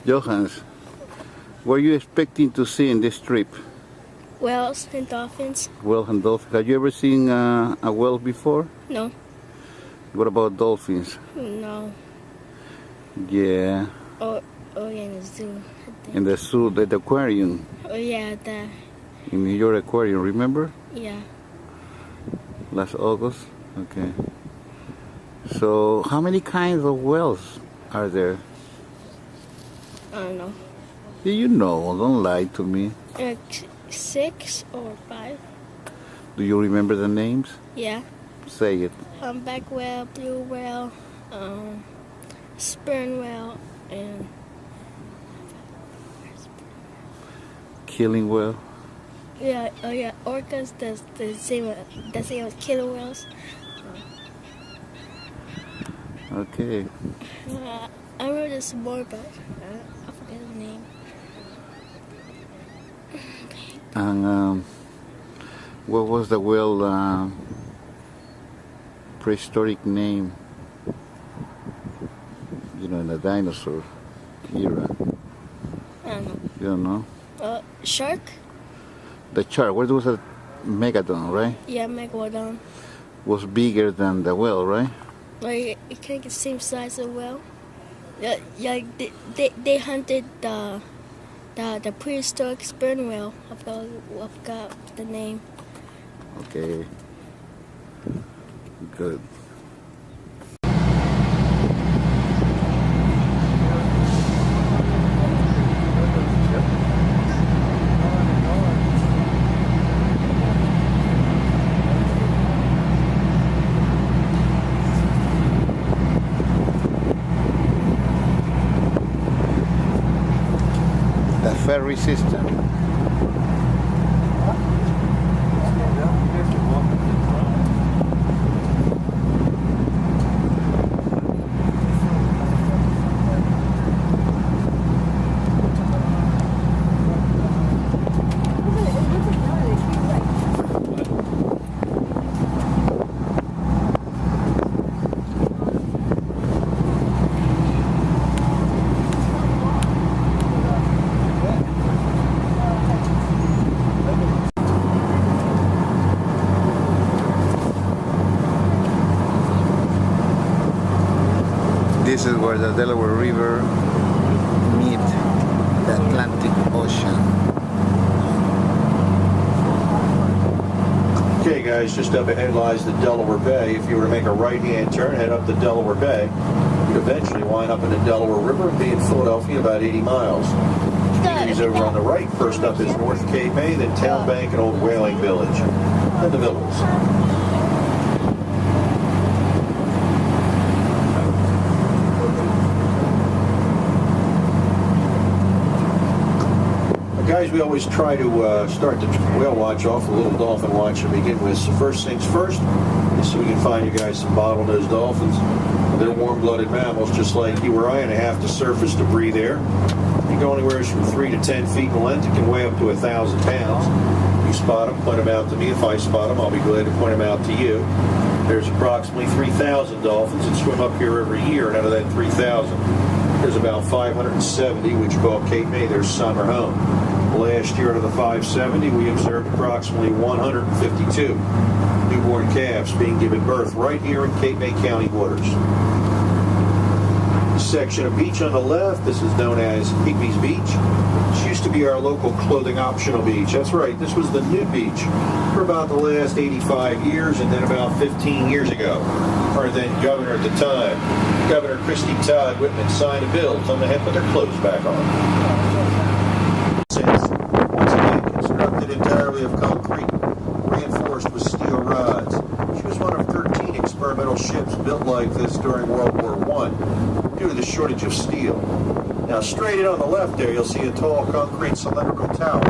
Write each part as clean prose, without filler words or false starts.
Johans, what are you expecting to see in this trip? Whales and dolphins. Whales and dolphins. Have you ever seen a whale before? No. What about dolphins? No. Yeah. Oh, yeah, in the zoo. I think. In the zoo, the aquarium. Oh, yeah, that. In your aquarium, remember? Yeah. Last August? Okay. So, how many kinds of whales are there? I don't know. Do you know? Don't lie to me. 6 or 5. Do you remember the names? Yeah. Say it. Humpback whale, blue whale, sperm whale, and Killing whale. yeah. Oh yeah, orcas. The same as killer whales. Okay. I remember there's more, but I forget the name. And what was the whale prehistoric name? You know, in the dinosaur era. I don't know. You don't know? Shark? The shark. What was a megalodon, right? Yeah, megalodon. Was bigger than the whale, right? Like it can't get the same size as a whale. Yeah, they hunted the prehistoric sperm whale. I forgot the name. Okay. Good. The ferry system. This is where the Delaware River meet the Atlantic Ocean. Okay guys, just up ahead lies the Delaware Bay. If you were to make a right-hand turn, head up the Delaware Bay, you'd eventually wind up in the Delaware River and be in Philadelphia about 80 miles. Communities over on the right. First up is North Cape May, then Town Bank and Old Whaling Village, and the Villas. Guys, we always try to start the whale watch off, a little dolphin watch to begin with. So first things first, is so we can find you guys some bottlenose dolphins. They're warm-blooded mammals, just like you or I, and have to surface to breathe air. You go anywhere from 3 to 10 feet in length. It can weigh up to 1,000 pounds. You spot them, point them out to me. If I spot them, I'll be glad to point them out to you. There's approximately 3,000 dolphins that swim up here every year, and out of that 3,000, there's about 570 which call Cape May their summer home. Last year, out of the 570, we observed approximately 152 newborn calves being given birth right here in Cape May County waters. This section of beach on the left, this is known as Higby's Beach. This used to be our local clothing optional beach. That's right, this was the nude beach for about the last 85 years, and then about 15 years ago, our then governor at the time, Governor Christy Todd Whitman, signed a bill telling them to put their clothes back on. Once again, constructed entirely of concrete, reinforced with steel rods. She was one of 13 experimental ships built like this during World War I due to the shortage of steel. Now, straight in on the left there, you'll see a tall concrete cylindrical tower.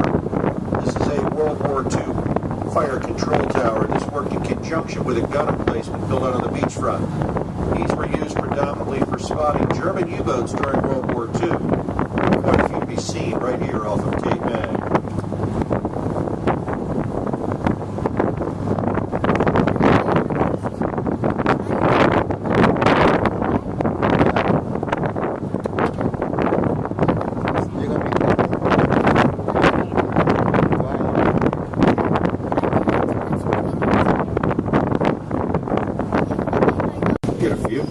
This is a World War II fire control tower. This worked in conjunction with a gun emplacement built out on the beachfront. These were used predominantly for spotting German U-boats during World War II. Quite a few to be seen right here off of Cape May. get a few.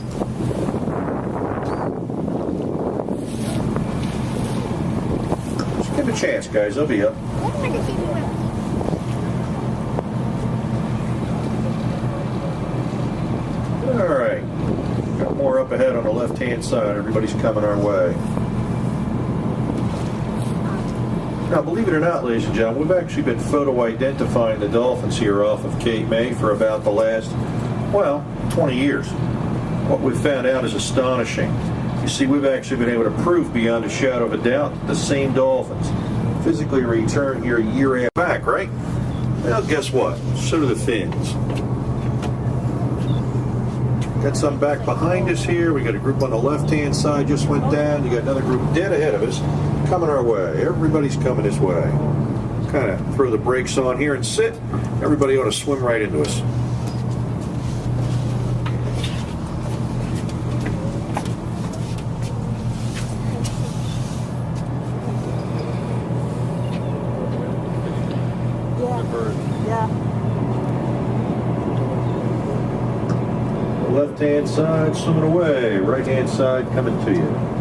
Just give them a chance, guys. They'll be up. All right. Got more up ahead on the left-hand side. Everybody's coming our way. Now, believe it or not, ladies and gentlemen, we've actually been photo-identifying the dolphins here off of Cape May for about the last, well, 20 years. What we've found out is astonishing. You see, we've actually been able to prove beyond a shadow of a doubt that the same dolphins physically return here a year after back, right? Well, guess what? So do the fins. Got some back behind us here. We got a group on the left-hand side just went down. You got another group dead ahead of us coming our way. Everybody's coming this way. Kind of throw the brakes on here and sit. Everybody ought to swim right into us. Left-hand side swimming away, right-hand side coming to you.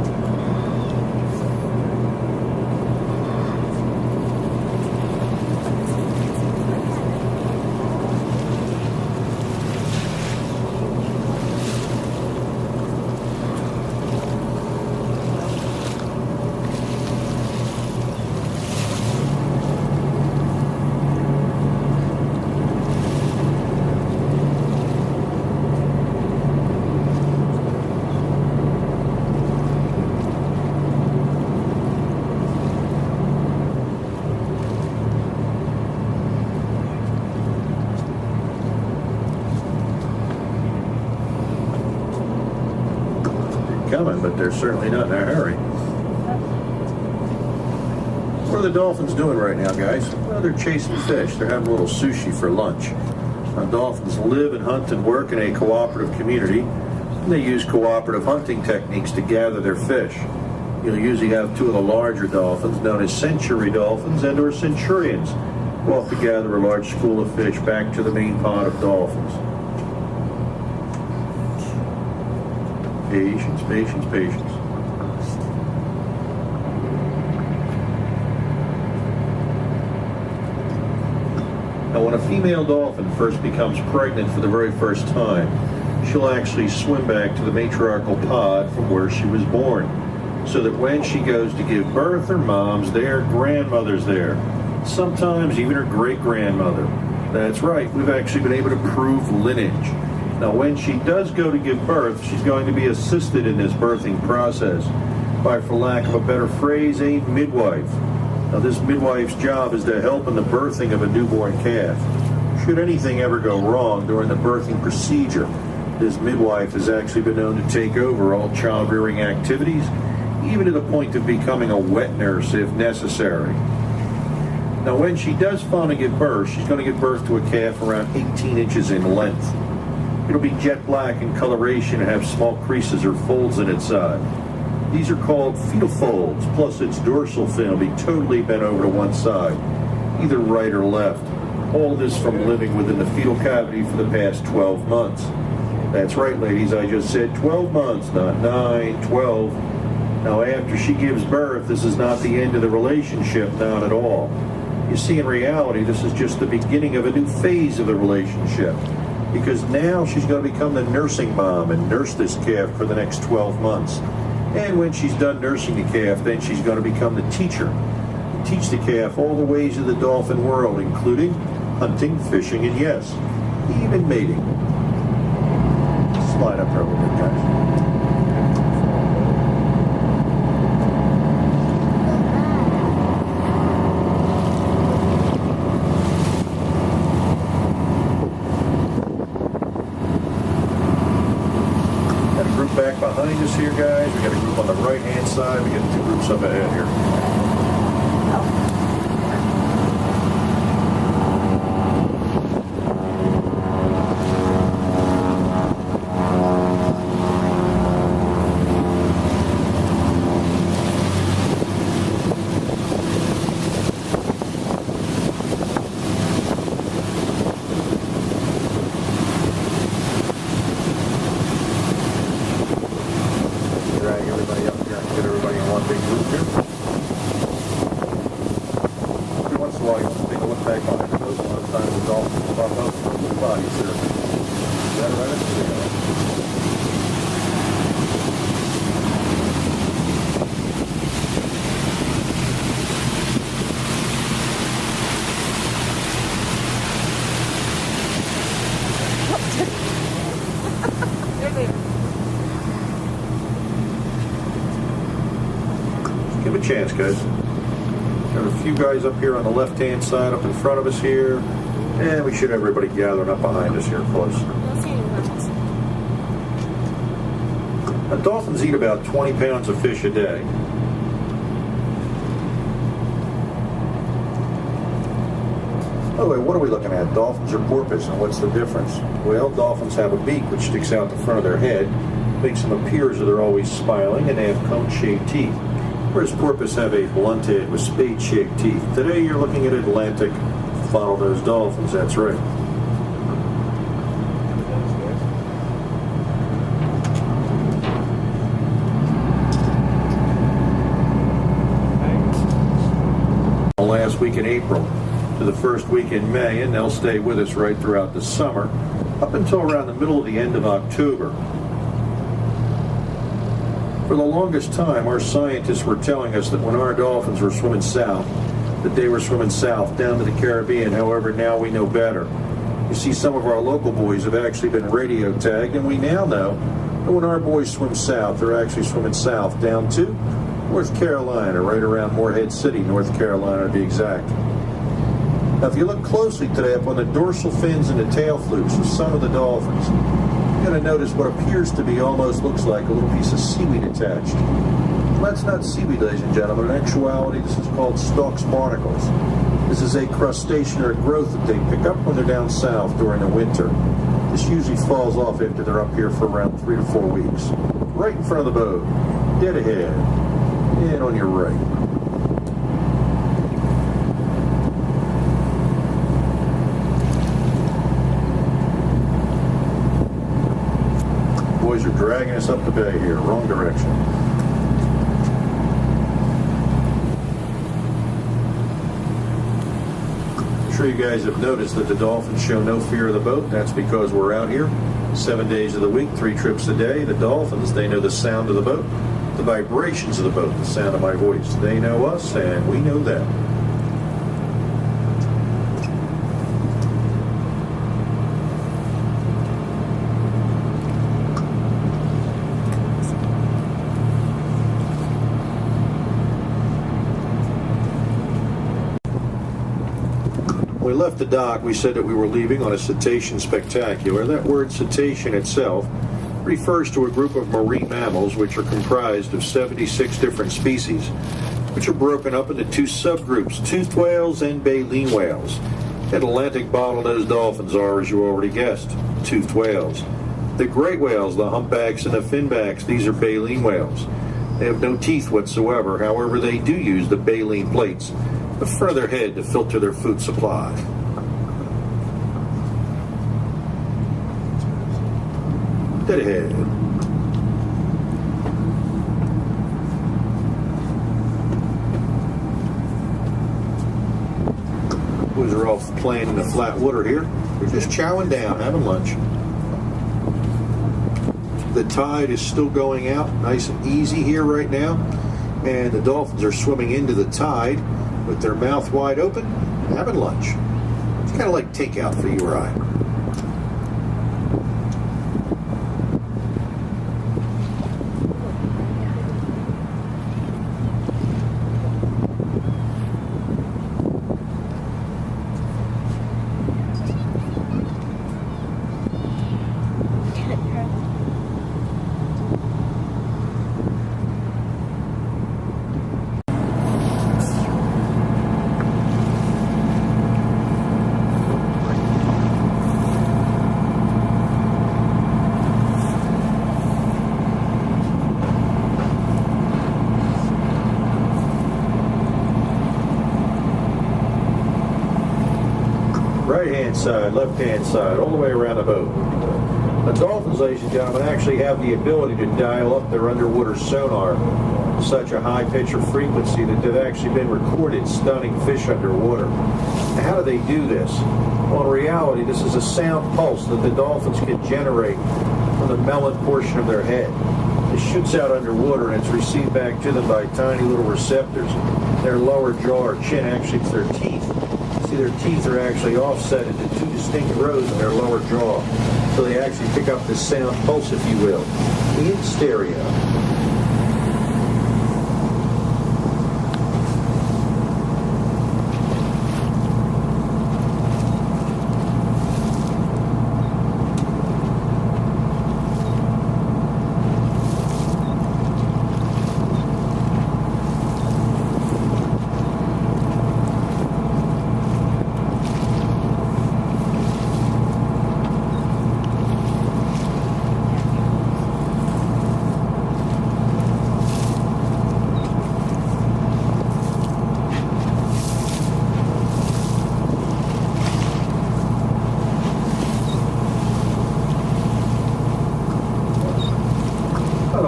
Coming, but they're certainly not in a hurry. What are the dolphins doing right now, guys? Well, they're chasing fish. They're having a little sushi for lunch. Dolphins live and hunt and work in a cooperative community, and they use cooperative hunting techniques to gather their fish. You'll usually have two of the larger dolphins, known as century dolphins and or centurions, go off to gather a large school of fish back to the main pod of dolphins. Patience, patience, patience. Now, when a female dolphin first becomes pregnant for the very first time, she'll actually swim back to the matriarchal pod from where she was born, so that when she goes to give birth, her mom's there, grandmother's there, sometimes even her great-grandmother. That's right, we've actually been able to prove lineage. Now, when she does go to give birth, she's going to be assisted in this birthing process by, for lack of a better phrase, a midwife. Now, this midwife's job is to help in the birthing of a newborn calf. Should anything ever go wrong during the birthing procedure, this midwife has actually been known to take over all child-rearing activities, even to the point of becoming a wet nurse if necessary. Now, when she does finally give birth, she's going to give birth to a calf around 18 inches in length. It'll be jet black in coloration and have small creases or folds in its side. These are called fetal folds, plus its dorsal fin will be totally bent over to one side, either right or left. All this from living within the fetal cavity for the past 12 months. That's right, ladies, I just said 12 months, not 9, 12. Now, after she gives birth, this is not the end of the relationship, not at all. You see, in reality, this is just the beginning of a new phase of the relationship, because now she's going to become the nursing mom and nurse this calf for the next 12 months. And when she's done nursing the calf, then she's going to become the teacher. Teach the calf all the ways of the dolphin world, including hunting, fishing, and yes, even mating. Slide up there a little bit, guys. Back behind us here, guys. We got a group on the right-hand side. We got two groups up ahead here. chance, guys. Got a few guys up here on the left-hand side, up in front of us here. And we should have everybody gathering up behind us here close. Now, dolphins eat about 20 pounds of fish a day. By the way, what are we looking at? Dolphins or porpoise, and what's the difference? Well, dolphins have a beak which sticks out the front of their head, makes them appear as though they're always smiling, and they have cone-shaped teeth. Whereas porpoise have a blunt head with spade-shaped teeth. Today you're looking at Atlantic bottlenose dolphins, that's right. Last week in April to the first week in May, and they'll stay with us right throughout the summer, up until around the middle of the end of October. For the longest time, our scientists were telling us that when our dolphins were swimming south, that they were swimming south down to the Caribbean. However, now we know better. You see, some of our local boys have actually been radio tagged, and we now know that when our boys swim south, they're actually swimming south down to North Carolina, right around Morehead City, North Carolina to be exact. Now, if you look closely today up on the dorsal fins and the tail flukes of some of the dolphins, you're going to notice what appears to be, almost looks like a little piece of seaweed attached. Well, that's not seaweed, ladies and gentlemen. In actuality, this is called stalk barnacles. This is a crustacean or a growth that they pick up when they're down south during the winter. This usually falls off after they're up here for around 3 to 4 weeks. Right in front of the boat, dead ahead, and on your right. Boys are dragging us up the bay here, wrong direction. I'm sure you guys have noticed that the dolphins show no fear of the boat. That's because we're out here 7 days of the week, 3 trips a day. The dolphins, they know the sound of the boat, the vibrations of the boat, the sound of my voice. They know us, and we know them. When we left the dock, we said that we were leaving on a cetacean spectacular. That word cetacean itself refers to a group of marine mammals which are comprised of 76 different species, which are broken up into 2 subgroups, toothed whales and baleen whales. Atlantic bottlenose dolphins are, as you already guessed, toothed whales. The great whales, the humpbacks and the finbacks, these are baleen whales. They have no teeth whatsoever. However, they do use the baleen plates, the front of their head, to filter their food supply. Dead ahead. Boys are off playing in the flat water here. They're just chowing down, having lunch. The tide is still going out nice and easy here right now, and the dolphins are swimming into the tide with their mouth wide open, having lunch. It's kind of like takeout for you or I. Right-hand side, left-hand side, all the way around the boat. The dolphins, ladies and gentlemen, actually have the ability to dial up their underwater sonar to such a high pitch or frequency that they've actually been recorded stunning fish underwater. Now, how do they do this? Well, in reality, this is a sound pulse that the dolphins can generate from the melon portion of their head. It shoots out underwater, and it's received back to them by tiny little receptors. Their lower jaw or chin, actually it's their teeth. See, their teeth are actually offset into 2 distinct rows in their lower jaw. So they actually pick up this sound pulse, if you will, in stereo.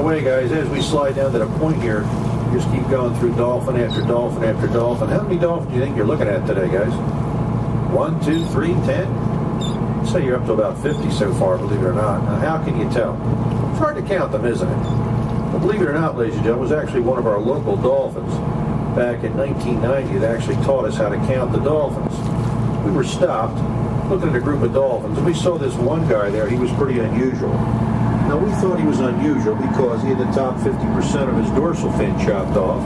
way, guys, as we slide down to the point here, just keep going through dolphin after dolphin after dolphin. How many dolphins do you think you're looking at today, guys? 1, 2, 3, 10? Say you're up to about 50 so far, believe it or not. Now, how can you tell? It's hard to count them, isn't it? But believe it or not, ladies and gentlemen, it was actually one of our local dolphins back in 1990 that actually taught us how to count the dolphins. We were stopped looking at a group of dolphins, and we saw this one guy there. He was pretty unusual. Now, we thought he was unusual because he had the top 50% of his dorsal fin chopped off.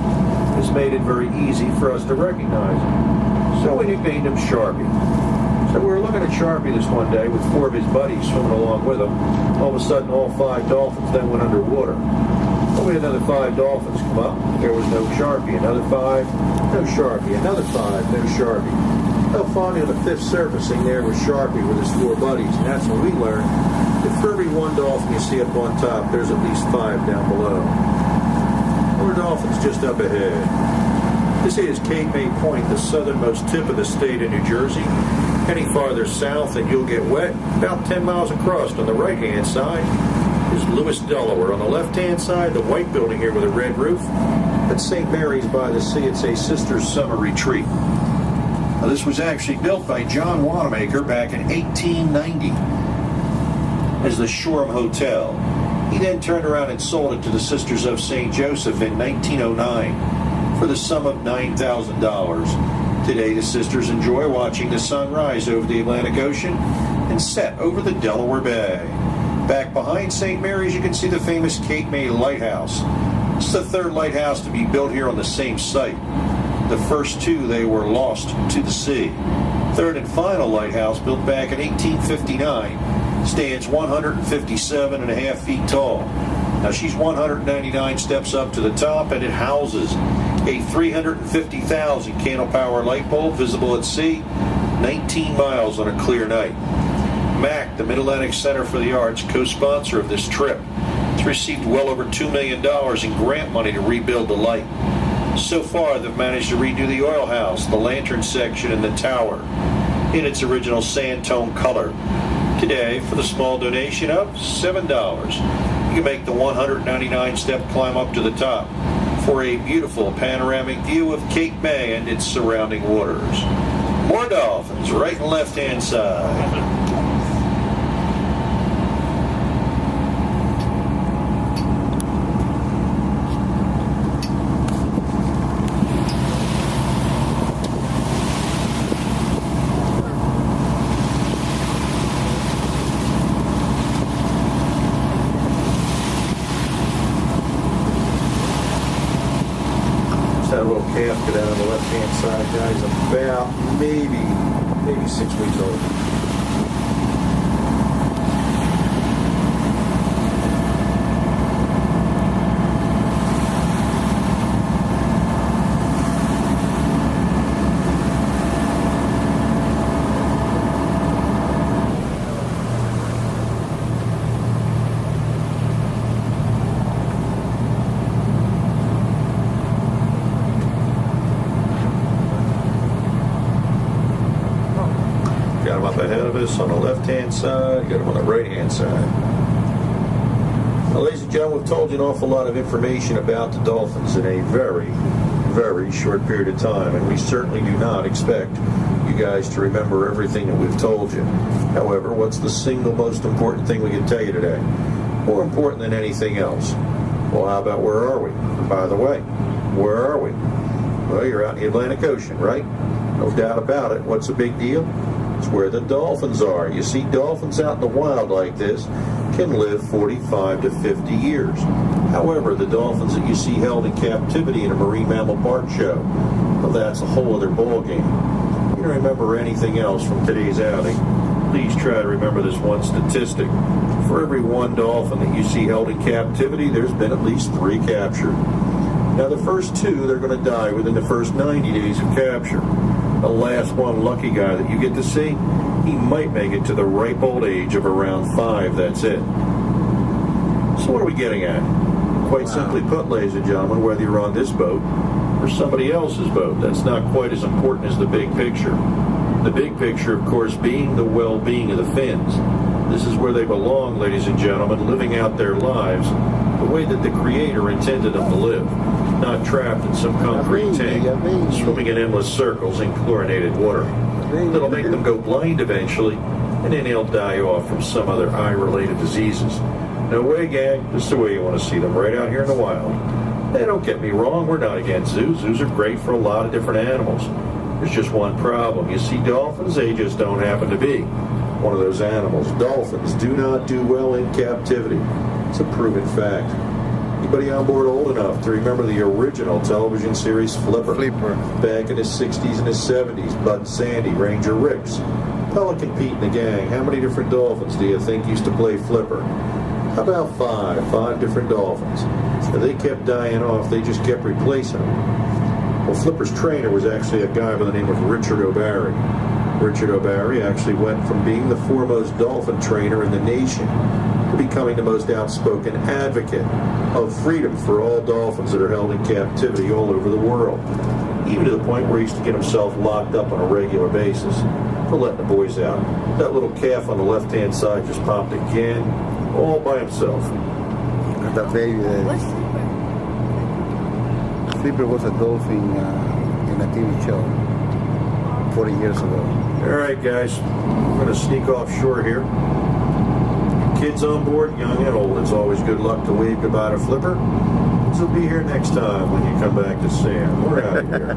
This made it very easy for us to recognize him. So we nicknamed him Sharpie. So we were looking at Sharpie this one day with 4 of his buddies swimming along with him. All of a sudden, all 5 dolphins then went underwater. Well, we had another 5 dolphins come up. There was no Sharpie. Another 5, no Sharpie. Another 5, no Sharpie. Well, finally, on the 5th surfacing, there was Sharpie with his 4 buddies. And that's when we learned that for every 1 dolphin you see up on top, there's at least 5 down below. More dolphins just up ahead. This is Cape May Point, the southernmost tip of the state of New Jersey. Any farther south and you'll get wet. About 10 miles across on the right-hand side is Lewis, Delaware. On the left-hand side, the white building here with a red roof. That's St. Mary's by the Sea. It's a Sisters Summer Retreat. Now, this was actually built by John Wanamaker back in 1890 as the Shoreham Hotel. He then turned around and sold it to the Sisters of St. Joseph in 1909 for the sum of $9,000. Today, the sisters enjoy watching the sun rise over the Atlantic Ocean and set over the Delaware Bay. Back behind St. Mary's, you can see the famous Cape May Lighthouse. It's the 3rd lighthouse to be built here on the same site. The first 2, they were lost to the sea. 3rd and final lighthouse, built back in 1859, stands 157.5 feet tall. Now, she's 199 steps up to the top, and it houses a 350,000 candle power light bulb visible at sea, 19 miles on a clear night. MAC, the Mid-Atlantic Center for the Arts, co-sponsor of this trip, has received well over $2 million in grant money to rebuild the light. So far, they've managed to redo the oil house, the lantern section, and the tower in its original sand tone color. Today, for the small donation of $7, you can make the 199-step climb up to the top for a beautiful panoramic view of Cape May and its surrounding waters. More dolphins, right and left-hand side. That little calf down on the left-hand side, guys, about maybe 6 weeks old. Got them up ahead of us on the left-hand side, got them on the right-hand side. Now, ladies and gentlemen, we've told you an awful lot of information about the dolphins in a very, very short period of time, and we certainly do not expect you guys to remember everything that we've told you. However, what's the single most important thing we can tell you today? More important than anything else. Well, how about where are we? By the way, where are we? Well, you're out in the Atlantic Ocean, right? No doubt about it. What's the big deal? It's where the dolphins are. You see, dolphins out in the wild like this can live 45 to 50 years. However, the dolphins that you see held in captivity in a marine mammal park show, well, that's a whole other ballgame. If you don't remember anything else from today's outing, please try to remember this one statistic. For every 1 dolphin that you see held in captivity, there's been at least 3 captured. Now, the first 2, they're going to die within the first 90 days of capture. The last one lucky guy that you get to see, he might make it to the ripe old age of around 5. That's it. So what are we getting at? Quite simply put, ladies and gentlemen, whether you're on this boat or somebody else's boat, that's not quite as important as the big picture. The big picture, of course, being the well-being of the fins. This is where they belong, ladies and gentlemen, living out their lives the way that the Creator intended them to live, not trapped in some concrete tank, swimming in endless circles in chlorinated water. That'll make them go blind eventually, and then they'll die off from some other eye-related diseases. No way, gang. This is the way you want to see them, right out here in the wild. Hey, don't get me wrong, we're not against zoos. Zoos are great for a lot of different animals. There's just one problem. You see, dolphins, they just don't happen to be one of those animals. Dolphins do not do well in captivity. It's a proven fact. Anybody on board old enough to remember the original television series Flipper? Back in the 60s and the 70s, Bud Sandy, Ranger Ricks, Pelican Pete and the gang. How many different dolphins do you think used to play Flipper? How about five different dolphins? Now, they kept dying off, they just kept replacing them. Well, Flipper's trainer was actually a guy by the name of Richard O'Barry. Richard O'Barry actually went from being the foremost dolphin trainer in the nation to becoming the most outspoken advocate of freedom for all dolphins that are held in captivity all over the world. Even to the point where he used to get himself locked up on a regular basis for letting the boys out. That little calf on the left-hand side just popped again, all by himself. The baby. What's Flipper? Flipper was a dolphin in a TV show 40 years ago. All right, guys, I'm going to sneak offshore here. Kids on board, young and old, it's always good luck to wave goodbye to Flipper. So be here next time when you come back to Sam. We're out of here.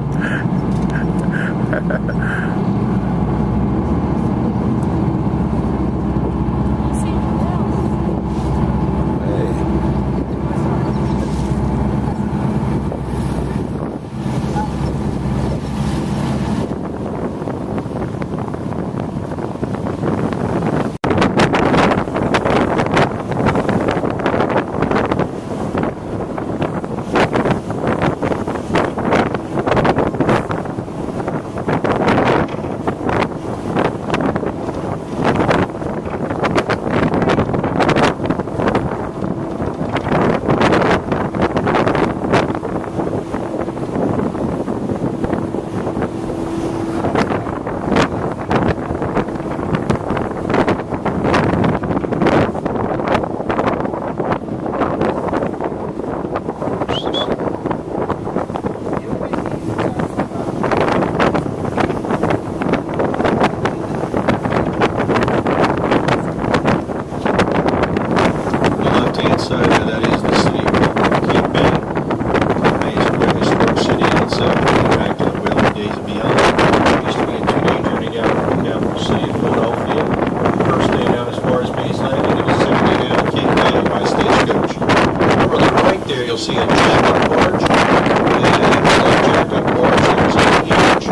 You'll see a jack-up barge, and that jack-up barge, there's a huge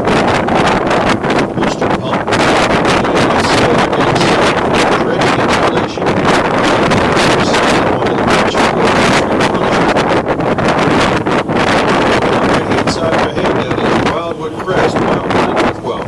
booster pump, and it's ready installation. You're seeing one of the bridge on the right-hand side of the head, that is Wildwood Crest, Wildwood at 12.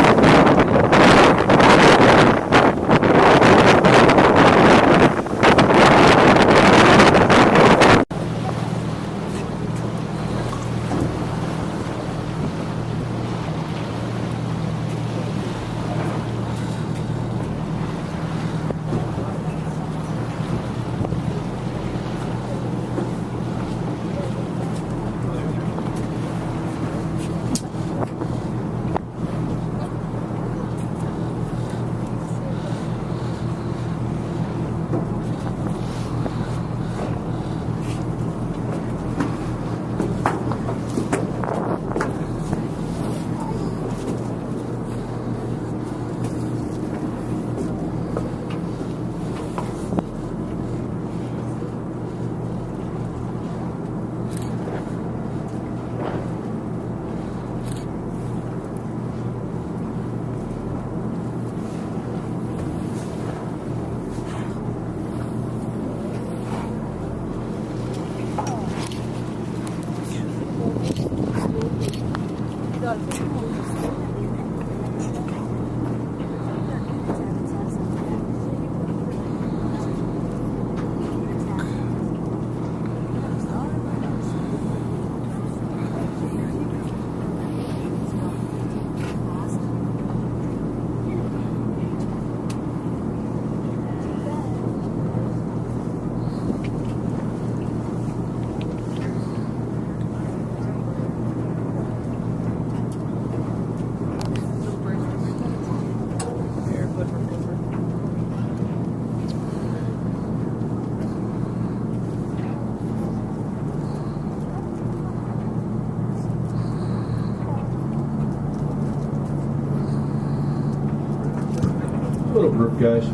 guys.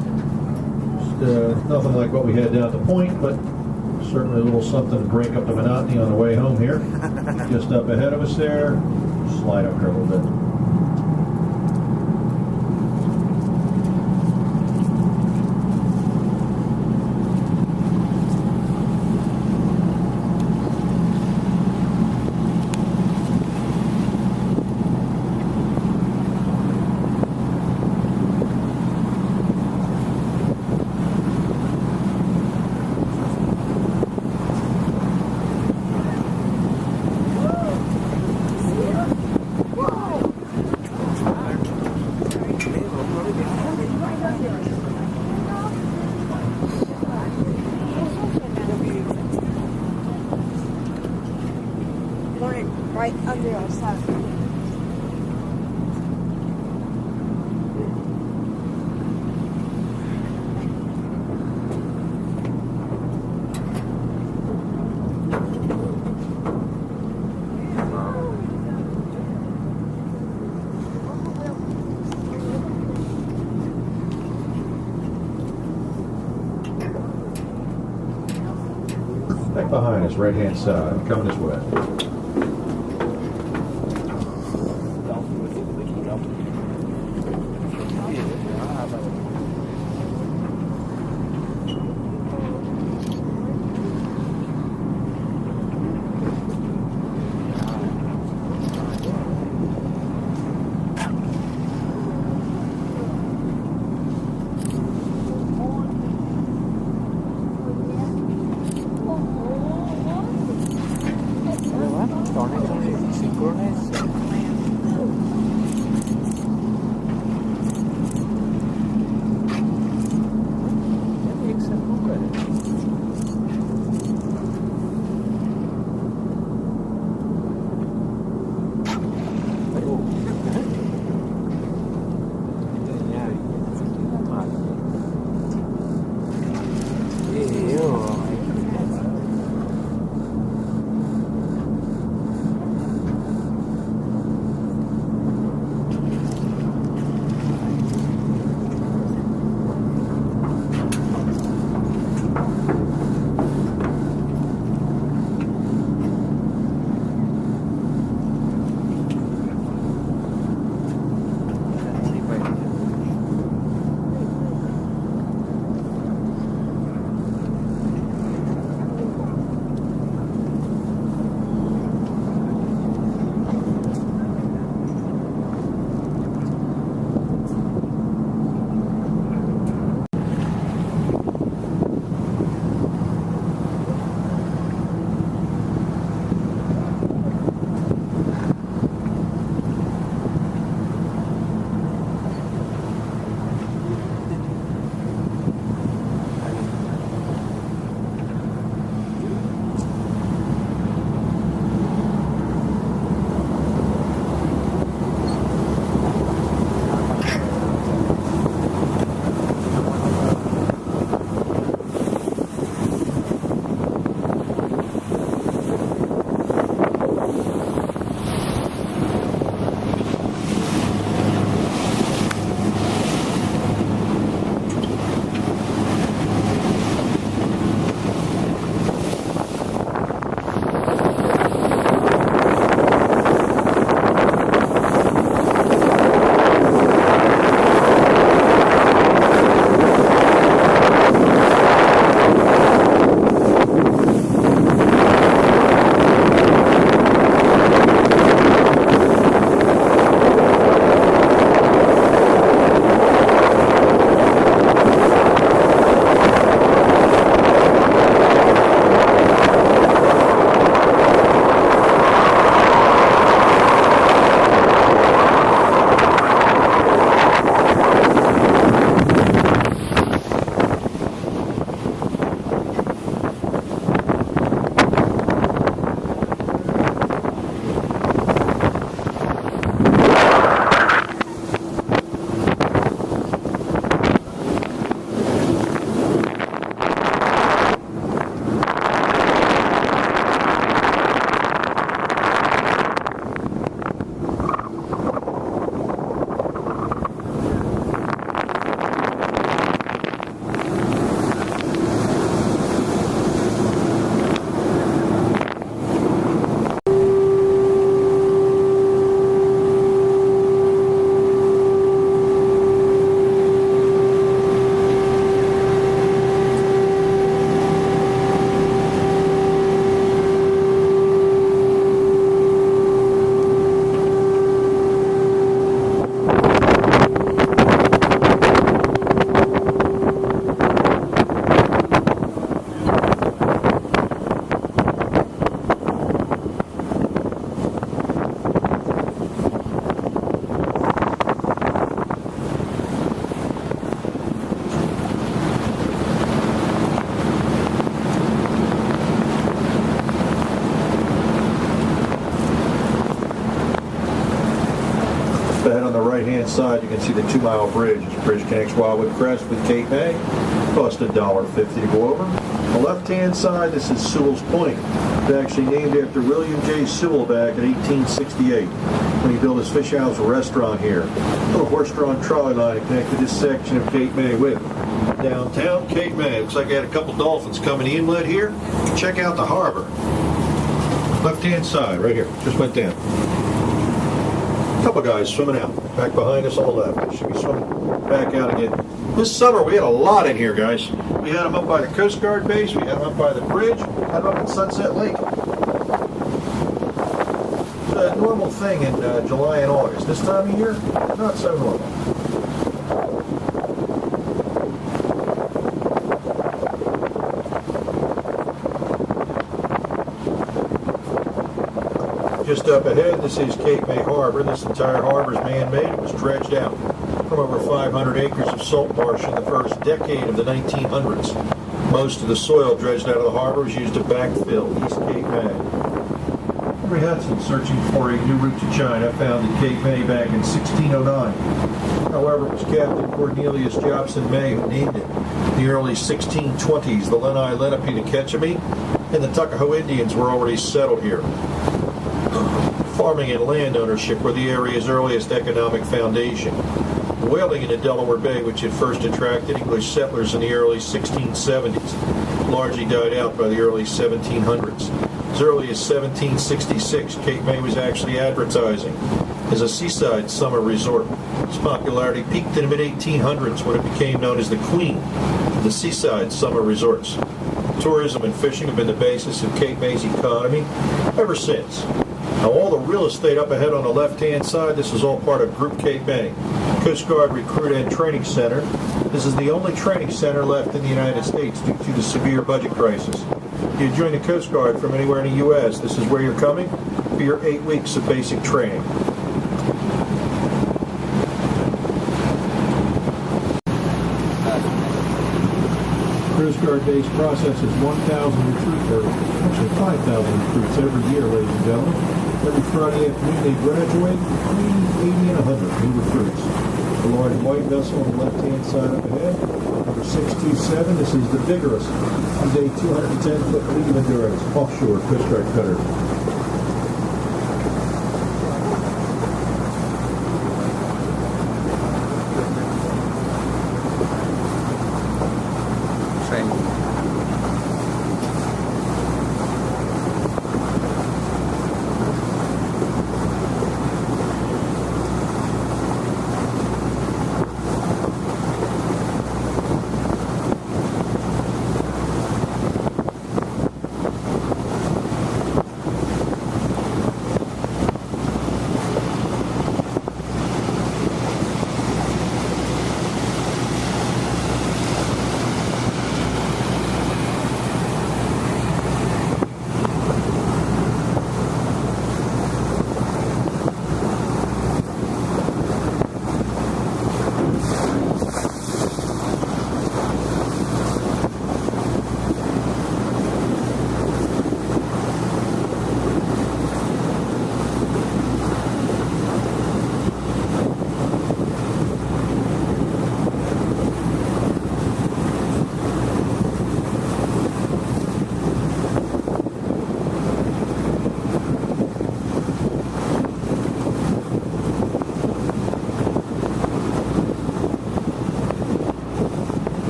Just, nothing like what we had down at the point, but certainly a little something to break up the monotony on the way home here. Just up ahead of us there. Slide up here a little bit. Right under our sun. Back behind us, right hand side, coming this way. the right-hand side, you can see the 2 Mile Bridge. This bridge connects Wildwood Crest with Cape May. Cost $1.50 to go over. On the left-hand side, this is Sewell's Point. It's actually named after William J. Sewell back in 1868 when he built his fish house restaurant here. A little horse-drawn trolley line that connected this section of Cape May with downtown Cape May. Looks like I had a couple dolphins coming inlet here. Check out the harbor. Left-hand side, right here. Just went down. A couple guys swimming out. Back behind us on the left. They should be swimming back out again. This summer we had a lot in here, guys. We had them up by the Coast Guard base. We had them up by the bridge. Had them up at Sunset Lake. It's a normal thing in July and August. This time of year, not so normal. Just up ahead, this is Cape May Harbor. This entire harbor is man-made. It was dredged out from over 500 acres of salt marsh in the first decade of the 1900s. Most of the soil dredged out of the harbor was used to backfill East Cape May. Henry Hudson, searching for a new route to China, founded Cape May back in 1609. However, it was Captain Cornelius Jobson May who named it. In the early 1620s, the Lenni Lenape to Ketchumee and the Tuckahoe Indians were already settled here. Farming and land ownership were the area's earliest economic foundation. Whaling in the Delaware Bay, which had first attracted English settlers in the early 1670s, largely died out by the early 1700s. As early as 1766, Cape May was actually advertising as a seaside summer resort. Its popularity peaked in the mid-1800s when it became known as the Queen of the Seaside Summer Resorts. Tourism and fishing have been the basis of Cape May's economy ever since. Now, all the real estate up ahead on the left-hand side, this is all part of Group Cape May, Coast Guard Recruit and Training Center. This is the only training center left in the United States due to the severe budget crisis. If you join the Coast Guard from anywhere in the U.S., this is where you're coming for your 8 weeks of basic training. Coast Guard base processes 1,000 actually 5,000 recruits every year, ladies and gentlemen. Every Friday afternoon they graduate between 80 and 100 new recruits. The large white vessel on the left-hand side up ahead, number 627, this is the Vigorous. She's a 210-foot medium endurance offshore Coast Guard cutter.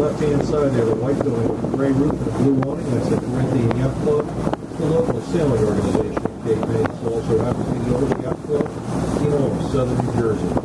Left-hand side there, the white building with a gray roof and a blue awning. That's the Corinthian Yacht Club, the local sailing organization in Cape May. It also happens to be the oldest yacht club in all of southern New Jersey.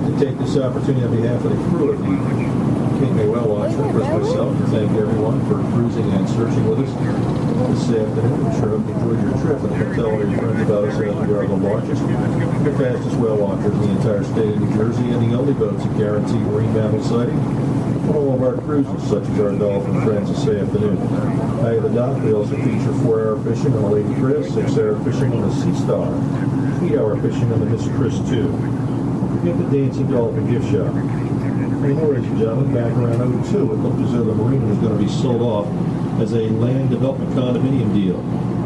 to take this opportunity on behalf of the crew of the Cape May Whale Watch, and first myself, to thank everyone for cruising and searching with us this afternoon. I'm sure hope you enjoyed your trip, and hope tell all your friends about us as we are the largest, the fastest whale watchers in the entire state of New Jersey, and the only boats that guarantee marine mammal sighting on all of our cruises, such as our dolphin friends this afternoon. At the dock, we also feature 4-hour fishing on the Lady Chris, 6-hour fishing on the Sea Star, 8-hour fishing on the Miss Chris 2. Forget the Dancing Dolphin gift shop. Anyway, ladies and gentlemen, back around 02, it looked as though the marina was going to be sold off as a land development condominium deal.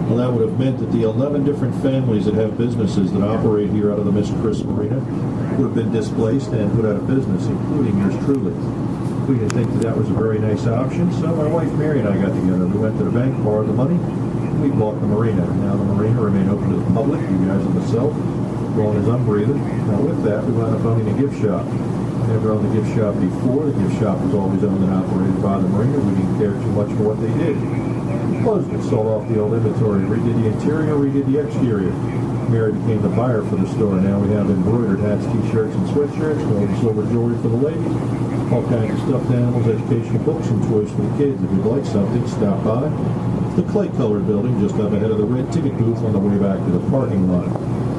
Well, that would have meant that the 11 different families that have businesses that operate here out of the Miss Chris Marina would have been displaced and put out of business, including yours truly. We didn't think that was a very nice option, so my wife Mary and I got together. We went to the bank, borrowed the money, and we bought the marina. Now the marina remained open to the public, you guys and myself, as long as I'm breathing. Now with that, we wound up owning a gift shop. Never owned the gift shop before. The gift shop was always owned and operated by the marina. We didn't care too much for what they did. We closed it, sold off the old inventory, redid the interior, redid the exterior. Mary became the buyer for the store. Now we have embroidered hats, t-shirts, and sweatshirts, gold and silver jewelry for the ladies, all kinds of stuffed animals, educational books, and toys for the kids. If you'd like something, stop by the clay-colored building just up ahead of the red ticket booth on the way back to the parking lot.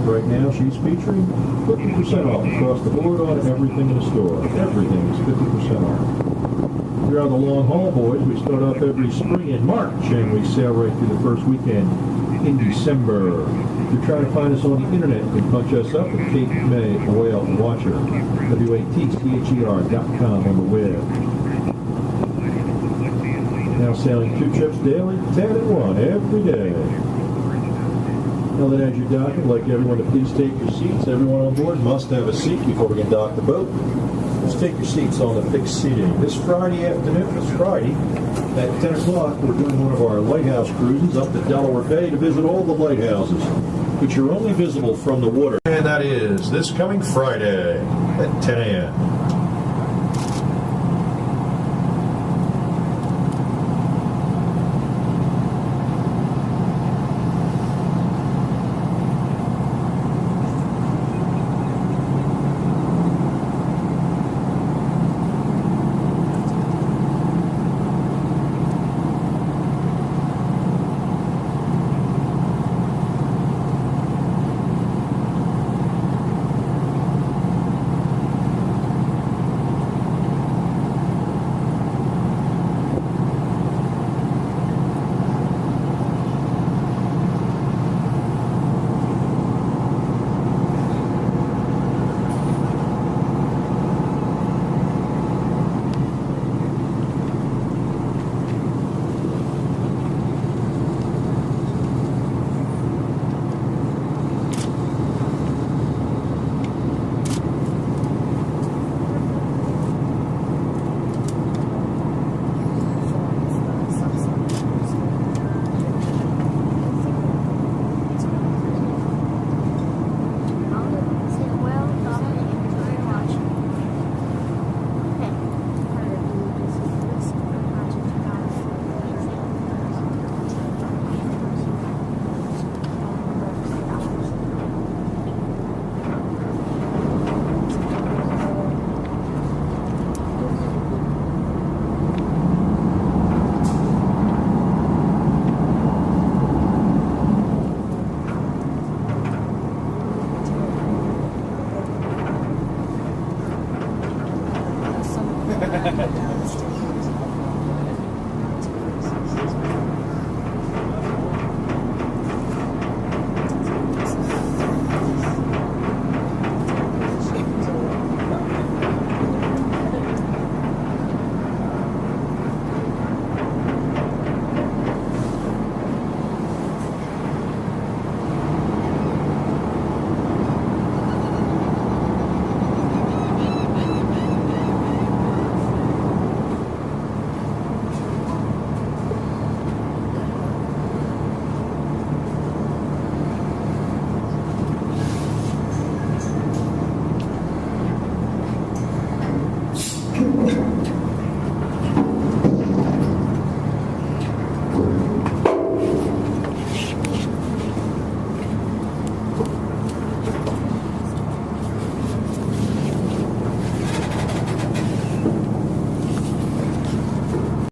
Right now, she's featuring 50% off across the board on everything in the store. Everything is 50% off. We are the Long Haul Boys. We start off every spring in March, and we sail right through the first weekend in December. If you're trying to find us on the internet, you can punch us up at Cape May Whale Watcher, WATCHER.com on the web. Now sailing 2 trips daily, 10 and 1 every day. Now that as you're docking, I'd like everyone to please take your seats. Everyone on board must have a seat before we can dock the boat. Just take your seats on the fixed seating. This Friday afternoon, at 10 o'clock, we're doing one of our lighthouse cruises up to Delaware Bay to visit all the lighthouses, which are only visible from the water. And that is this coming Friday at 10 a.m.